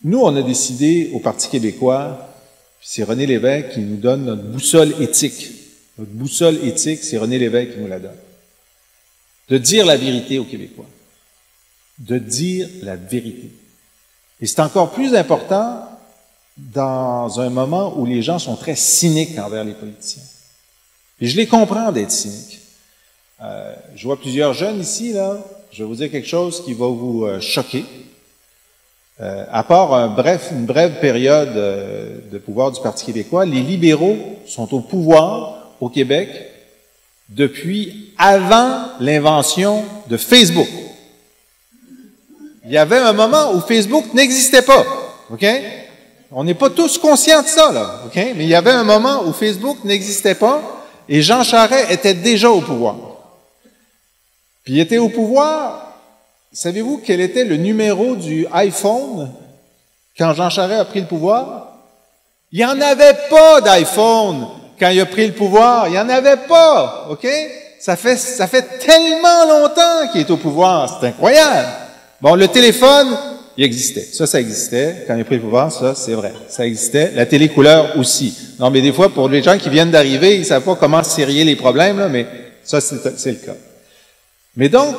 Nous, on a décidé au Parti québécois, puis c'est René Lévesque qui nous donne notre boussole éthique. Notre boussole éthique, c'est René Lévesque qui nous la donne. De dire la vérité aux Québécois. De dire la vérité. Et c'est encore plus important dans un moment où les gens sont très cyniques envers les politiciens. Et je les comprends d'être cyniques. Je vois plusieurs jeunes ici, là. Je vais vous dire quelque chose qui va vous choquer. À part une brève période de pouvoir du Parti québécois, les libéraux sont au pouvoir au Québec depuis avant l'invention de Facebook. Il y avait un moment où Facebook n'existait pas, OK? On n'est pas tous conscients de ça, là, OK? Mais il y avait un moment où Facebook n'existait pas et Jean Charest était déjà au pouvoir. Puis il était au pouvoir, savez-vous quel était le numéro du iPhone quand Jean Charest a pris le pouvoir? Il n'y en avait pas d'iPhone quand il a pris le pouvoir. Il n'y en avait pas, OK? Ça fait tellement longtemps qu'il est au pouvoir. C'est incroyable. Bon, le téléphone, il existait. Ça existait. Quand il a pris le pouvoir, ça, c'est vrai. Ça existait. La télé couleur aussi. Non, mais des fois, pour les gens qui viennent d'arriver, ils ne savent pas comment serrer les problèmes, là, mais ça, c'est le cas. Mais donc,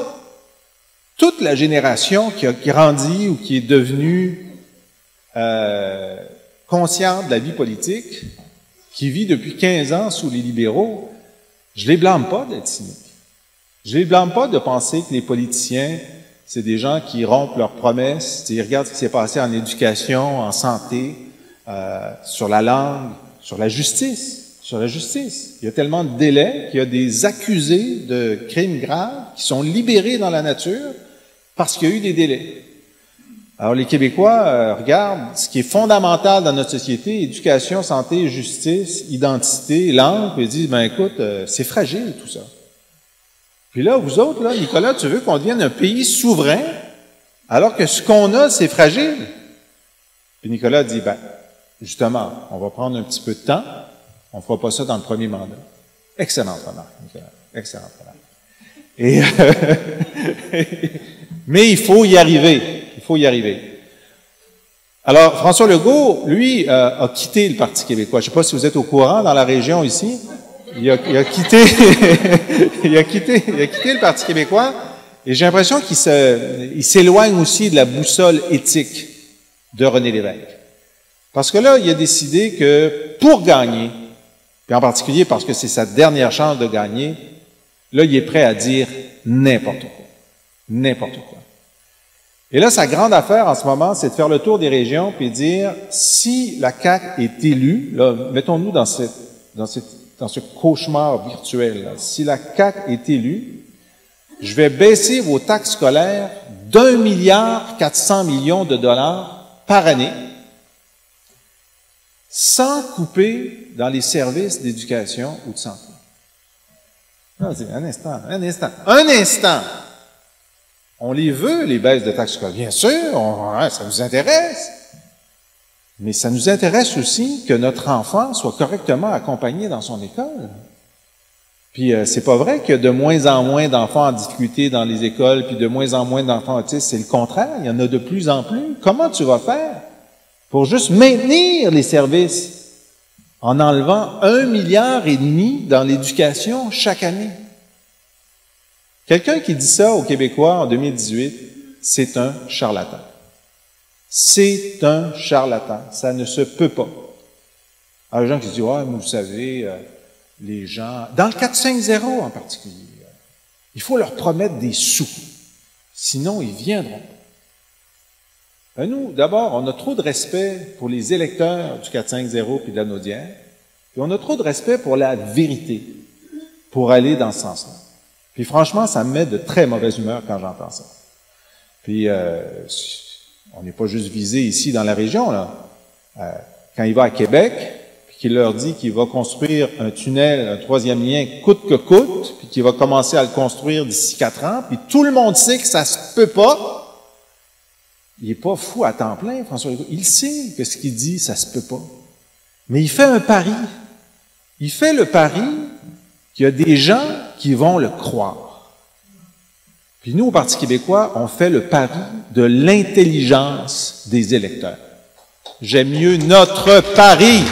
toute la génération qui a grandi ou qui est devenue consciente de la vie politique, qui vit depuis 15 ans sous les libéraux, je les blâme pas d'être cyniques. Je les blâme pas de penser que les politiciens, c'est des gens qui rompent leurs promesses. Ils regardent ce qui s'est passé en éducation, en santé, sur la langue, sur la justice. Sur la justice. Il y a tellement de délais qu'il y a des accusés de crimes graves qui sont libérés dans la nature parce qu'il y a eu des délais. Alors les Québécois regardent ce qui est fondamental dans notre société, éducation, santé, justice, identité, langue, puis ils disent, ben écoute, c'est fragile tout ça. Puis là, vous autres, là, Nicolas, tu veux qu'on devienne un pays souverain alors que ce qu'on a, c'est fragile? Puis Nicolas dit, ben, justement, on va prendre un petit peu de temps. On ne fera pas ça dans le premier mandat. Excellente remarque, Nicolas. Excellente remarque. Mais il faut y arriver. Il faut y arriver. Alors, François Legault, lui, a quitté le Parti québécois. Je ne sais pas si vous êtes au courant dans la région ici. Il a quitté le Parti québécois. Et j'ai l'impression qu'il s'éloigne aussi de la boussole éthique de René Lévesque. Parce que là, il a décidé que pour gagner, puis en particulier parce que c'est sa dernière chance de gagner, là, il est prêt à dire n'importe quoi. N'importe quoi. Et là, sa grande affaire en ce moment, c'est de faire le tour des régions puis dire, si la CAQ est élue, là, mettons-nous dans ce cauchemar virtuel, là, si la CAQ est élue, je vais baisser vos taxes scolaires d'1,4 milliard de dollars par année, sans couper dans les services d'éducation ou de santé. Non, un instant. On les veut, les baisses de taxes scolaires. Bien sûr, ça nous intéresse. Mais ça nous intéresse aussi que notre enfant soit correctement accompagné dans son école. Puis c'est pas vrai qu'il y a de moins en moins d'enfants en difficulté dans les écoles, puis de moins en moins d'enfants autistes. C'est le contraire, il y en a de plus en plus. Comment tu vas faire pour juste maintenir les services en enlevant 1,5 milliard dans l'éducation chaque année? Quelqu'un qui dit ça aux Québécois en 2018, c'est un charlatan. C'est un charlatan. Ça ne se peut pas. Alors, les gens qui se disent, ouais, mais vous savez, les gens, dans le 450 en particulier, il faut leur promettre des sous. Sinon, ils viendront. Nous, d'abord, on a trop de respect pour les électeurs du 450 puis de la Naudière, et on a trop de respect pour la vérité, pour aller dans ce sens-là. Puis franchement, ça me met de très mauvaise humeur quand j'entends ça. Puis, on n'est pas juste visé ici dans la région, là. Quand il va à Québec, puis qu'il leur dit qu'il va construire un tunnel, un troisième lien, coûte que coûte, puis qu'il va commencer à le construire d'ici 4 ans, puis tout le monde sait que ça se peut pas. Il est pas fou à temps plein, François Legault. Il sait que ce qu'il dit, ça se peut pas. Mais il fait un pari. Il fait le pari qu'il y a des gens qui vont le croire. Puis nous, au Parti québécois, on fait le pari de l'intelligence des électeurs. J'aime mieux notre Paris.